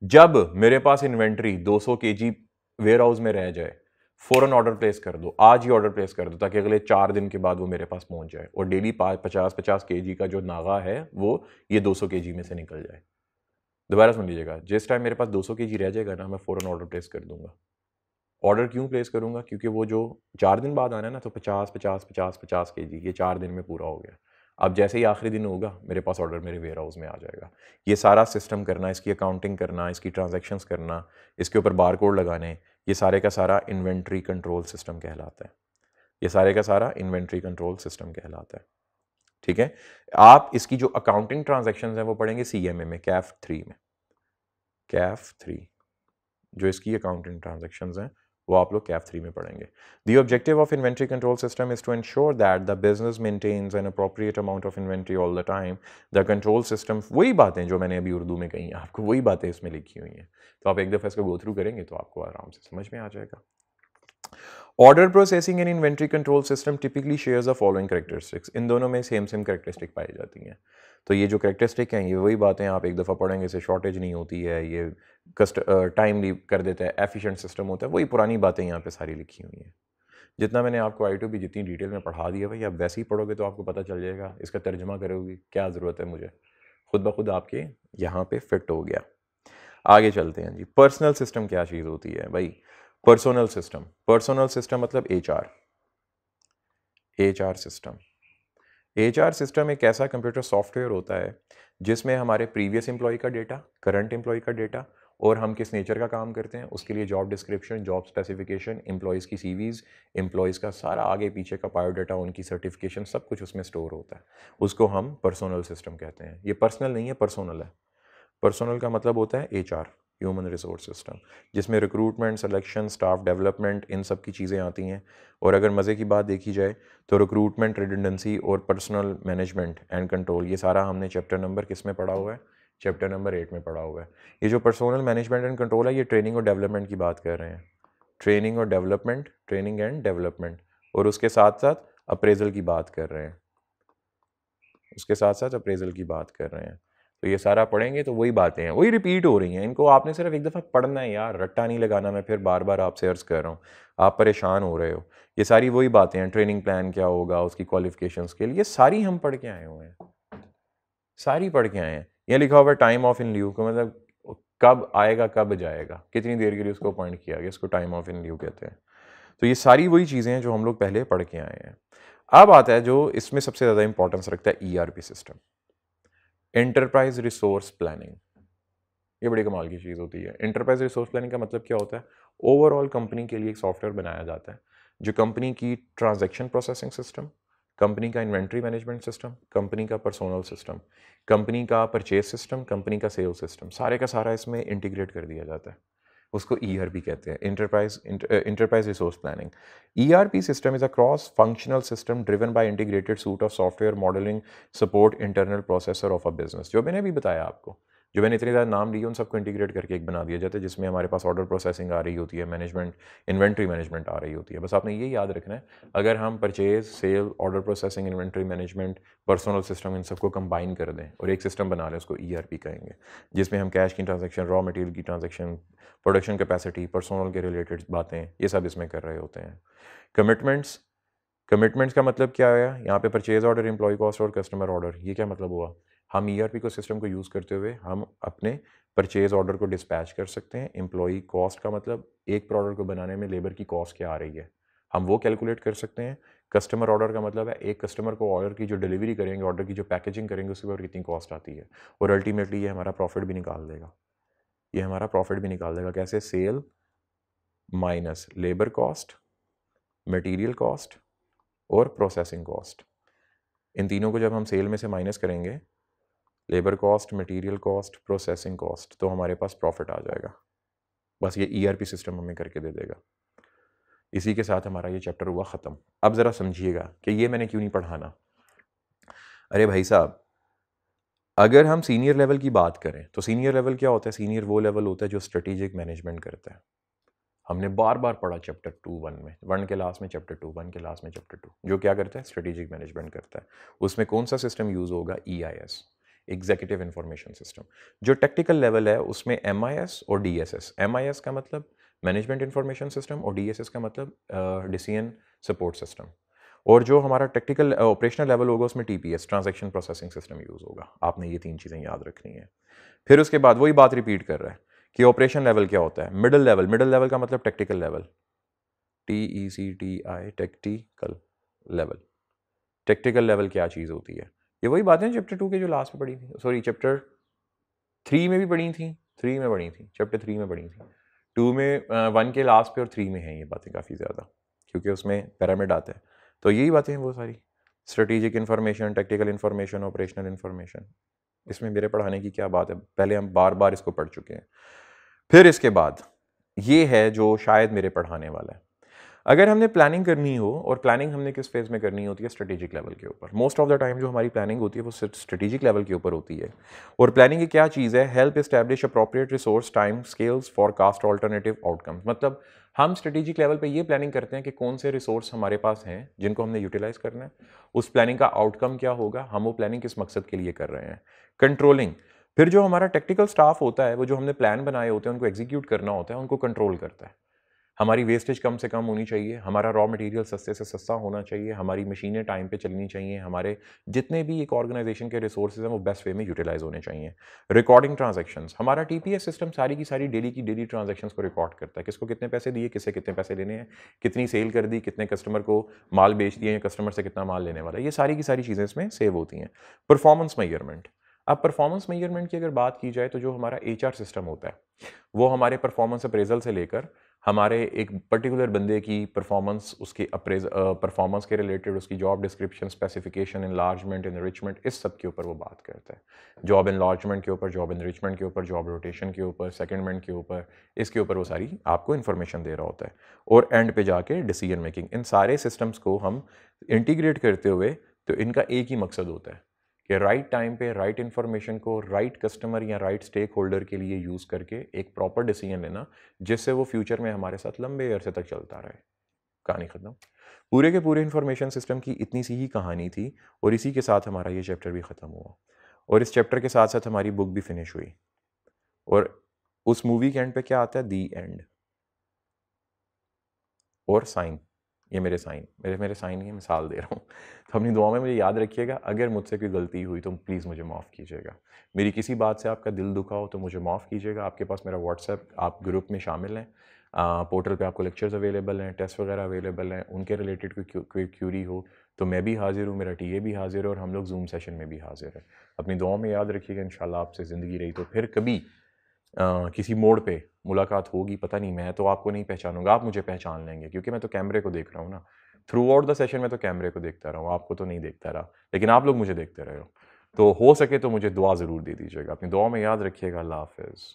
जब मेरे पास इन्वेंट्री 200 केजी वेयर हाउस में रह जाए, फौरन ऑर्डर प्लेस कर दो, आज ही ऑर्डर प्लेस कर दो, ताकि अगले 4 दिन के बाद वो मेरे पास पहुंच जाए और डेली 50-50 केजी का जो नागा है वो ये 200 केजी में से निकल जाए। दोबारा सुन लीजिएगा, जिस टाइम मेरे पास 200 केजी रह जाएगा ना, मैं फौरन ऑर्डर प्लेस कर दूंगा। ऑर्डर क्यों प्लेस करूंगा, क्योंकि वो जो 4 दिन बाद आना है ना, तो 50-50-50-50 केजी ये 4 दिन में पूरा हो गया। अब जैसे ही आखिरी दिन होगा मेरे पास ऑर्डर मेरे वेयर हाउस में आ जाएगा। ये सारा सिस्टम करना, इसकी अकाउंटिंग करना, इसकी ट्रांजैक्शंस करना, इसके ऊपर बार कोड लगाने, ये सारे का सारा इन्वेंट्री कंट्रोल सिस्टम कहलाता है। ये सारे का सारा इन्वेंट्री कंट्रोल सिस्टम कहलाता है, ठीक है। आप इसकी जो अकाउंटिंग ट्रांजैक्शंस हैं वो पढ़ेंगे CMA में, CAF 3 में। CAF 3 जो इसकी अकाउंटिंग ट्रांजैक्शंस हैं वो आप लोग CAF 3 में पढ़ेंगे। The objective of inventory control system is to ensure that the business maintains an appropriate amount of inventory all the time. The control system, वही बातें जो मैंने अभी उर्दू में कही आपको, वही बातें इसमें लिखी हुई हैं, तो आप एक दफ़ा इसको गो थ्रू करेंगे तो आपको आराम से समझ में आ जाएगा। Order processing and inventory control system typically shares the following characteristics. इन दोनों में सेम कैरेक्टरिस्टिक पाई जाती हैं। तो ये जो कैरेक्टरिस्टिक हैं ये वही बातें आप एक दफ़ा पढ़ेंगे, इससे शॉर्टेज नहीं होती है, ये टाइमली कर देता है, एफिशिएंट सिस्टम होता है, वही पुरानी बातें यहाँ पे सारी लिखी हुई हैं। जितना मैंने आपको I2B जितनी डिटेल में पढ़ा दिया भाई, आप वैसे ही पढ़ोगे तो आपको पता चल जाएगा, इसका तर्जमा करोगे क्या ज़रूरत है मुझे, खुद ब खुद आपके यहाँ पे फिट हो गया। आगे चलते हैं जी। पर्सनल सिस्टम क्या चीज़ होती है भाई? पर्सोनल सिस्टम मतलब HR सिस्टम। HR सिस्टम एक ऐसा कंप्यूटर सॉफ्टवेयर होता है जिसमें हमारे प्रीवियस एम्प्लॉय का डेटा, करंट एम्प्लॉय का डेटा और हम किस नेचर का काम करते हैं उसके लिए job description, job specification, employees की CVs, एम्प्लॉयज़ का सारा आगे पीछे का बायोडाटा, उनकी सर्टिफिकेशन, सब कुछ उसमें स्टोर होता है। उसको हम पर्सोनल सिस्टम कहते हैं। ये पर्सनल नहीं है, पर्सोनल है। पर्सोनल का मतलब होता है HR, ह्यूमन रिसोर्स सिस्टम, जिसमें रिक्रूटमेंट, सिलेक्शन, स्टाफ डेवलपमेंट, इन सब की चीज़ें आती हैं। और अगर मज़े की बात देखी जाए तो रिक्रूटमेंट, रिडंडेंसी और पर्सनल मैनेजमेंट एंड कंट्रोल, ये सारा हमने चैप्टर नंबर किस में पढ़ा हुआ है? चैप्टर नंबर 8 में पढ़ा हुआ है। ये जो पर्सनल मैनेजमेंट एंड कंट्रोल है, ये ट्रेनिंग और डेवलपमेंट की बात कर रहे हैं। ट्रेनिंग एंड डेवलपमेंट, और उसके साथ साथ अप्रेजल की बात कर रहे हैं, तो ये सारा पढ़ेंगे तो वही बातें हैं, वही रिपीट हो रही हैं। इनको आपने सिर्फ एक दफ़ा पढ़ना है यार, रट्टा नहीं लगाना। मैं फिर बार बार आपसे अर्ज़ कर रहा हूँ, आप परेशान हो रहे हो। ये सारी वही बातें हैं। ट्रेनिंग प्लान क्या होगा, उसकी क्वालिफिकेशंस के लिए, सारी हम पढ़ के आए हुए हैं, सारी पढ़ के आए हैं। यह लिखा हुआ है टाइम ऑफ इन लीव का मतलब कब आएगा कब जाएगा, कितनी देर के लिए उसको अपॉइंट किया गया, इसको टाइम ऑफ इन लीव कहते हैं। तो ये सारी वही चीज़ें हैं जो हम लोग पहले पढ़ के आए हैं। अब आता है जो इसमें सबसे ज़्यादा इंपॉर्टेंस रखता है, ERP system, enterprise resource planning. ये बड़ी कमाल की चीज़ होती है। एंटरप्राइज रिसोर्स प्लानिंग का मतलब क्या होता है? ओवरऑल कंपनी के लिए एक सॉफ्टवेयर बनाया जाता है जो कंपनी की ट्रांजैक्शन प्रोसेसिंग सिस्टम, कंपनी का इन्वेंट्री मैनेजमेंट सिस्टम, कंपनी का पर्सोनल सिस्टम, कंपनी का परचेज सिस्टम, कंपनी का सेल सिस्टम, सारे का सारा इसमें इंटीग्रेट कर दिया जाता है। उसको ERP कहते हैं, enterprise resource planning. ERP system is a cross-functional system driven by integrated suite of software modeling support internal processor of a business. जो मैंने अभी बताया आपको, जो मैंने इतने ज़्यादा नाम लिए उन सबको इंटीग्रेट करके एक बना दिया जाता है, जिसमें हमारे पास ऑर्डर प्रोसेसिंग आ रही होती है, मैनेजमेंट, इन्वेंट्री मैनेजमेंट आ रही होती है। बस आपने ये याद रखना है, अगर हम purchase, sale, order processing, inventory management, personal system, इन सबको कंबाइन कर दें और एक सिस्टम बना लें, उसको ERP कहेंगे, जिसमें हम कैश की ट्रांजैक्शन, रॉ मटेरियल की ट्रांजैक्शन, प्रोडक्शन कैपेसिटी, पर्सनल के रिलेटेड बातें, ये सब इसमें कर रहे होते हैं। कमिटमेंट्स का मतलब क्या है? यहाँ पे परचेज ऑर्डर, एम्प्लॉय कॉस्ट और कस्टमर ऑर्डर, ये क्या मतलब हुआ? हम ERP को सिस्टम को यूज़ करते हुए हम अपने परचेज ऑर्डर को डिस्पैच कर सकते हैं। एम्प्लॉय कॉस्ट का मतलब एक प्रोडक्ट को बनाने में लेबर की कॉस्ट क्या आ रही है, हम वो कैलकुलेट कर सकते हैं। कस्टमर ऑर्डर का मतलब है एक कस्टमर को ऑर्डर की जो डिलीवरी करेंगे, ऑर्डर की जो पैकेजिंग करेंगे, उसके ऊपर कितनी कॉस्ट आती है, और अल्टीमेटली ये हमारा प्रॉफिट भी निकाल देगा। कैसे? Sale minus labour cost, material cost और प्रोसेसिंग कॉस्ट। इन तीनों को जब हम सेल में से माइनस करेंगे, labour cost, material cost, processing cost, तो हमारे पास प्रॉफिट आ जाएगा। बस ये ERP सिस्टम हमें करके दे देगा। इसी के साथ हमारा ये चैप्टर हुआ ख़त्म। अब ज़रा समझिएगा कि ये मैंने क्यों नहीं पढ़ाना। अरे भाई साहब, अगर हम सीनियर लेवल की बात करें तो सीनियर लेवल क्या होता है? सीनियर वो लेवल होता है जो स्ट्रेटेजिक मैनेजमेंट करता है। हमने बार बार पढ़ा चैप्टर 2 में, 1 के लास्ट में चैप्टर 2, 1 के लास्ट में चैप्टर 2, जो क्या करता है? स्ट्रेटेजिक मैनेजमेंट करता है। उसमें कौन सा सिस्टम यूज़ होगा? EIS, executive information system. जो टेक्निकल लेवल है उसमें MIS और DSS। MIS का मतलब मैनेजमेंट इंफॉर्मेशन सिस्टम और DSS का मतलब डिसीजन सपोर्ट सिस्टम। और जो हमारा टेक्निकल ऑपरेशनल लेवल होगा उसमें TPS, transaction processing system use होगा। आपने ये 3 चीज़ें याद रखनी है। फिर उसके बाद वही बात रिपीट कर रहा है कि ऑपरेशन लेवल क्या होता है? मिडिल लेवल का मतलब technical level, TECTI, tactical level. Technical level क्या चीज़ होती है? ये वही बातें चैप्टर 2 के जो लास्ट में पढ़ी थी, सॉरी चैप्टर 3 में भी पढ़ी थी, चैप्टर 3 में पढ़ी थी। 2 में 1 के लास्ट पे और 3 में हैं ये बातें काफ़ी ज़्यादा, क्योंकि उसमें पिरामिड आता है। तो यही बातें हैं वो सारी, strategic information, technical information, operational information. इसमें मेरे पढ़ाने की क्या बात है? पहले हम बार बार इसको पढ़ चुके हैं। फिर इसके बाद ये है जो शायद मेरे पढ़ाने वाला है। अगर हमने प्लानिंग करनी हो, और प्लानिंग हमने किस फेज़ में करनी होती है, स्ट्रेटेजिक लेवल के ऊपर। मोस्ट ऑफ द टाइम जो हमारी प्लानिंग होती है वो स्ट्रेटेजिक लेवल के ऊपर होती है। और प्लानिंग की क्या चीज़ है? Help establish appropriate resource, time scales, forecast alternative outcomes. मतलब हम स्ट्रेटेजिक लेवल पे ये प्लानिंग करते हैं कि कौन से रिसोर्स हमारे पास हैं जिनको हमने यूटिलाइज करना है, उस प्लानिंग का आउटकम क्या होगा, हम वो प्लानिंग किस मकसद के लिए कर रहे हैं। कंट्रोलिंग, फिर जो हमारा टेक्निकल स्टाफ होता है वो जो हमने प्लान बनाए होते हैं उनको एग्जीक्यूट करना होता है, उनको कंट्रोल करता है। हमारी वेस्टेज कम से कम होनी चाहिए, हमारा रॉ मटेरियल सस्ते से सस्ता होना चाहिए, हमारी मशीनें टाइम पे चलनी चाहिए, हमारे जितने भी एक ऑर्गेनाइजेशन के रिसोर्सेज हैं वो बेस्ट वे में यूटिलाइज होने चाहिए। रिकॉर्डिंग ट्रांजैक्शंस, हमारा टीपीएस सिस्टम सारी की सारी डेली की डेली ट्रांजैक्शंस को रिकॉर्ड करता है, किसको कितने पैसे दिए, किससे कितने पैसे लेने हैं, कितनी सेल कर दी, कितने कस्टमर को माल बेच दिए, या कस्टमर से कितना माल लेने वाला है, ये सारी की सारी चीज़ें इसमें सेव होती हैं। परफॉर्मेंस मेजरमेंट, अब परफॉर्मेंस मेजरमेंट की अगर बात की जाए तो जो हमारा एचआर सिस्टम होता है वो हमारे परफॉर्मेंस अप्रेजल से लेकर हमारे एक पर्टिकुलर बंदे की परफॉर्मेंस, उसके परफॉर्मेंस के रिलेटेड उसकी job description, specification, enlargement, enrichment, इस सब के ऊपर वो बात करता है। जॉब इनलार्जमेंट के ऊपर, जॉब इनरिचमेंट के ऊपर, जॉब रोटेशन के ऊपर, सेकेंडमेंट के ऊपर, इसके ऊपर वो सारी आपको इन्फॉर्मेशन दे रहा होता है। और एंड पे जाके डिसीजन मेकिंग, इन सारे सिस्टम्स को हम इंटीग्रेट करते हुए, तो इनका एक ही मकसद होता है कि राइट टाइम पे राइट इन्फॉर्मेशन को राइट कस्टमर या राइट स्टेक होल्डर के लिए यूज़ करके एक प्रॉपर डिसीजन लेना, जिससे वो फ्यूचर में हमारे साथ लंबे अरसे तक चलता रहे। कहानी खत्म। पूरे के पूरे इन्फॉर्मेशन सिस्टम की इतनी सी ही कहानी थी, और इसी के साथ हमारा ये चैप्टर भी ख़त्म हुआ, और इस चैप्टर के साथ साथ हमारी बुक भी फिनिश हुई। और उस मूवी के एंड पे क्या आता है? दी एंड और साइन। ये मेरे साइन, मेरे साइन की मिसाल दे रहा हूँ। तो अपनी दुआ में मुझे याद रखिएगा, अगर मुझसे कोई गलती हुई तो प्लीज़ मुझे माफ़ कीजिएगा। मेरी किसी बात से आपका दिल दुखा हो तो मुझे माफ़ कीजिएगा। आपके पास मेरा व्हाट्सएप, आप ग्रुप में शामिल हैं, पोर्टल पे आपको लेक्चर्स अवेलेबल हैं, टेस्ट वगैरह अवेलेबल हैं, उनके रिलेटेड कोई क्यूरी हो तो मैं भी हाजिर हूँ, मेरा टीए भी हाजिर है, और हम लोग जूम सेशन में भी हाजिर है। अपनी दुआ में याद रखिएगा। इंशाल्लाह आपसे ज़िंदगी रही तो फिर कभी किसी मोड़ पे मुलाकात होगी। पता नहीं, मैं तो आपको नहीं पहचानूंगा, आप मुझे पहचान लेंगे, क्योंकि मैं तो कैमरे को देख रहा हूँ ना। थ्रू आउट द सेशन में तो कैमरे को देखता रहा हूँ, आपको तो नहीं देखता रहा, लेकिन आप लोग मुझे देखते रहे हो। तो हो सके तो मुझे दुआ ज़रूर दे दीजिएगा। अपनी दुआ में याद रखिएगा। अल्लाह हाफिज़।